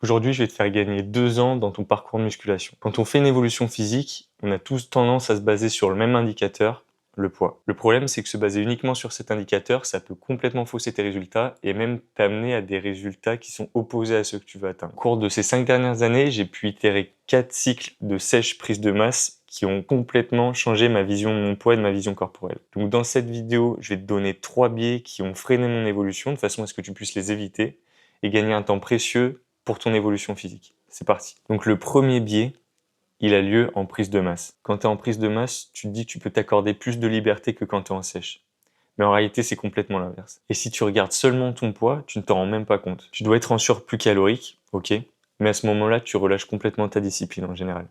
Aujourd'hui, je vais te faire gagner 2 ans dans ton parcours de musculation. Quand on fait une évolution physique, on a tous tendance à se baser sur le même indicateur, le poids. Le problème, c'est que se baser uniquement sur cet indicateur, ça peut complètement fausser tes résultats et même t'amener à des résultats qui sont opposés à ceux que tu veux atteindre. Au cours de ces 5 dernières années, j'ai pu itérer 4 cycles de sèche prise de masse qui ont complètement changé ma vision de mon poids et de ma vision corporelle. Donc dans cette vidéo, je vais te donner 3 biais qui ont freiné mon évolution de façon à ce que tu puisses les éviter et gagner un temps précieux pour ton évolution physique. C'est parti. Donc le premier biais, il a lieu en prise de masse. Quand tu es en prise de masse, tu te dis que tu peux t'accorder plus de liberté que quand tu es en sèche. Mais en réalité, c'est complètement l'inverse. Et si tu regardes seulement ton poids, tu ne t'en rends même pas compte. Tu dois être en surplus calorique, ok, mais à ce moment-là, tu relâches complètement ta discipline en général.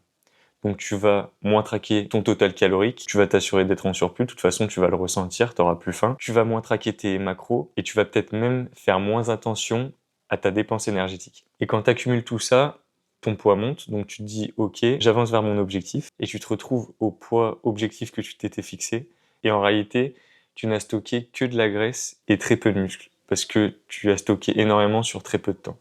Donc tu vas moins traquer ton total calorique, tu vas t'assurer d'être en surplus, de toute façon tu vas le ressentir, tu n'auras plus faim. Tu vas moins traquer tes macros et tu vas peut-être même faire moins attention à ta dépense énergétique. Et quand tu accumules tout ça, ton poids monte, donc tu te dis ok, j'avance vers mon objectif et tu te retrouves au poids objectif que tu t'étais fixé. Et en réalité, tu n'as stocké que de la graisse et très peu de muscles parce que tu as stocké énormément sur très peu de temps.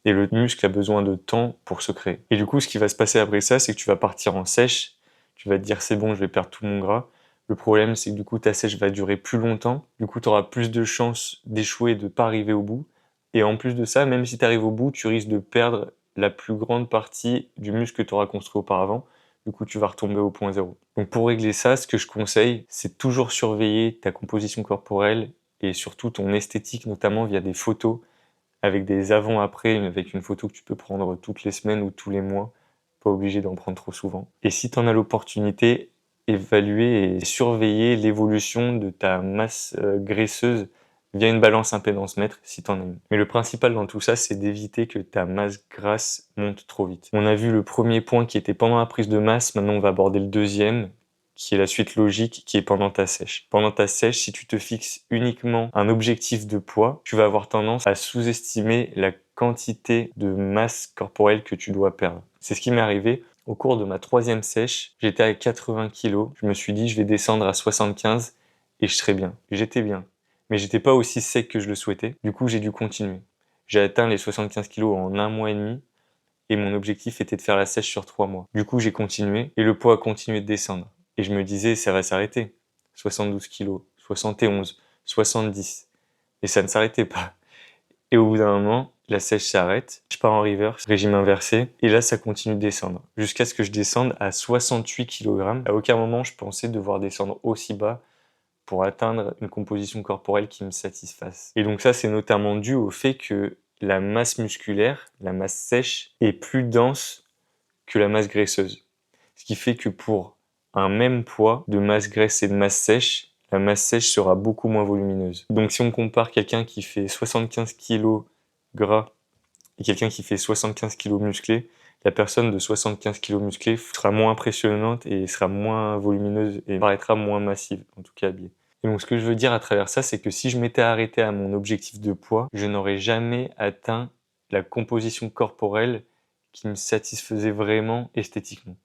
Et le muscle a besoin de temps pour se créer. Et du coup, ce qui va se passer après ça, c'est que tu vas partir en sèche. Tu vas te dire, c'est bon, je vais perdre tout mon gras. Le problème, c'est que du coup, ta sèche va durer plus longtemps. Du coup, tu auras plus de chances d'échouer et de ne pas arriver au bout. Et en plus de ça, même si tu arrives au bout, tu risques de perdre la plus grande partie du muscle que tu auras construit auparavant. Du coup, tu vas retomber au point zéro. Donc, pour régler ça, ce que je conseille, c'est toujours surveiller ta composition corporelle et surtout ton esthétique, notamment via des photos avec des avant-après, avec une photo que tu peux prendre toutes les semaines ou tous les mois, pas obligé d'en prendre trop souvent. Et si tu en as l'opportunité, évaluer et surveiller l'évolution de ta masse graisseuse via une balance impédance mètre si tu en as une. Mais le principal dans tout ça, c'est d'éviter que ta masse grasse monte trop vite. On a vu le premier point qui était pendant la prise de masse, maintenant on va aborder le deuxième, qui est la suite logique, qui est pendant ta sèche. Pendant ta sèche, si tu te fixes uniquement un objectif de poids, tu vas avoir tendance à sous-estimer la quantité de masse corporelle que tu dois perdre. C'est ce qui m'est arrivé. Au cours de ma 3e sèche, j'étais à 80 kg. Je me suis dit, je vais descendre à 75 et je serai bien. J'étais bien. Mais j'étais pas aussi sec que je le souhaitais. Du coup, j'ai dû continuer. J'ai atteint les 75 kg en 1 mois et demi et mon objectif était de faire la sèche sur 3 mois. Du coup, j'ai continué et le poids a continué de descendre. Et je me disais, ça va s'arrêter. 72 kilos, 71, 70. Et ça ne s'arrêtait pas. Et au bout d'un moment, la sèche s'arrête, je pars en reverse, régime inversé, et là, ça continue de descendre. Jusqu'à ce que je descende à 68 kg. À aucun moment, je pensais devoir descendre aussi bas pour atteindre une composition corporelle qui me satisfasse. Et donc ça, c'est notamment dû au fait que la masse musculaire, la masse sèche, est plus dense que la masse graisseuse. Ce qui fait que pour un même poids de masse graisse et de masse sèche, la masse sèche sera beaucoup moins volumineuse. Donc si on compare quelqu'un qui fait 75 kg gras et quelqu'un qui fait 75 kg musclé, la personne de 75 kg musclé sera moins impressionnante et sera moins volumineuse et paraîtra moins massive, en tout cas habillée. Et donc ce que je veux dire à travers ça, c'est que si je m'étais arrêté à mon objectif de poids, je n'aurais jamais atteint la composition corporelle qui me satisfaisait vraiment esthétiquement.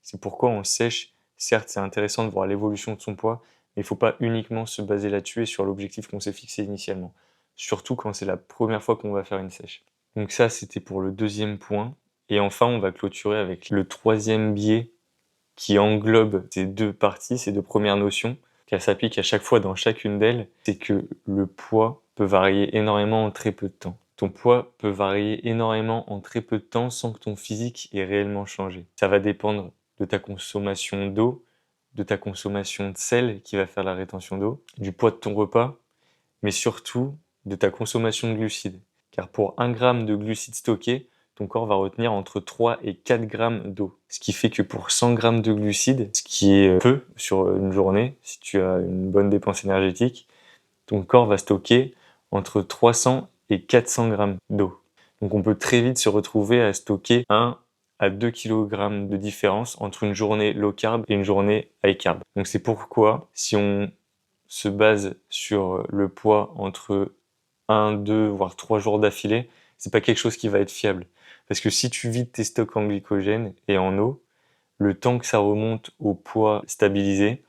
C'est pourquoi on sèche. Certes, c'est intéressant de voir l'évolution de son poids, mais il ne faut pas uniquement se baser là-dessus et sur l'objectif qu'on s'est fixé initialement. Surtout quand c'est la première fois qu'on va faire une sèche. Donc ça, c'était pour le deuxième point. Et enfin, on va clôturer avec le troisième biais qui englobe ces deux parties, ces deux premières notions, qu'elle s'applique à chaque fois dans chacune d'elles, c'est que le poids peut varier énormément en très peu de temps. Ton poids peut varier énormément en très peu de temps sans que ton physique ait réellement changé. Ça va dépendre de ta consommation d'eau, de ta consommation de sel qui va faire la rétention d'eau, du poids de ton repas, mais surtout de ta consommation de glucides. Car pour 1 gramme de glucides stockés, ton corps va retenir entre 3 et 4 grammes d'eau. Ce qui fait que pour 100 grammes de glucides, ce qui est peu sur une journée, si tu as une bonne dépense énergétique, ton corps va stocker entre 300 et 400 grammes d'eau. Donc on peut très vite se retrouver à stocker 1 à 2 kg de différence entre une journée low carb et une journée high carb. Donc c'est pourquoi si on se base sur le poids entre 1, 2, voire 3 jours d'affilée, c'est pas quelque chose qui va être fiable. Parce que si tu vides tes stocks en glycogène et en eau, le temps que ça remonte au poids stabilisé,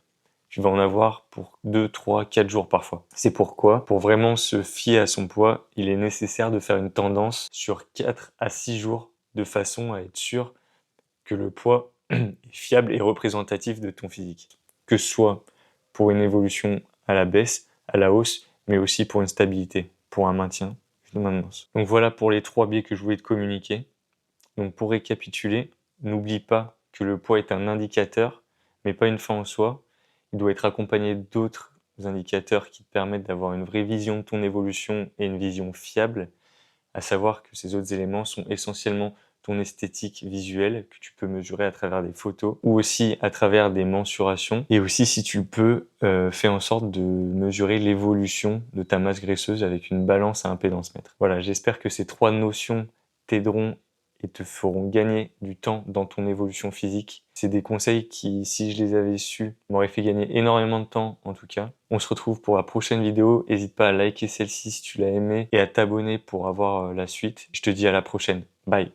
tu vas en avoir pour 2, 3, 4 jours parfois. C'est pourquoi, pour vraiment se fier à son poids, il est nécessaire de faire une tendance sur 4 à 6 jours de façon à être sûr que le poids est fiable et représentatif de ton physique. Que ce soit pour une évolution à la baisse, à la hausse, mais aussi pour une stabilité, pour un maintien, une maintenance. Donc voilà pour les 3 biais que je voulais te communiquer. Donc pour récapituler, n'oublie pas que le poids est un indicateur, mais pas une fin en soi. Il doit être accompagné d'autres indicateurs qui te permettent d'avoir une vraie vision de ton évolution et une vision fiable, à savoir que ces autres éléments sont essentiellement ton esthétique visuelle que tu peux mesurer à travers des photos ou aussi à travers des mensurations et aussi si tu peux faire en sorte de mesurer l'évolution de ta masse graisseuse avec une balance à impédance mètre. Voilà, j'espère que ces 3 notions t'aideront et te feront gagner du temps dans ton évolution physique. C'est des conseils qui, si je les avais su, m'auraient fait gagner énormément de temps en tout cas. On se retrouve pour la prochaine vidéo. N'hésite pas à liker celle-ci si tu l'as aimée et à t'abonner pour avoir la suite. Je te dis à la prochaine. Bye.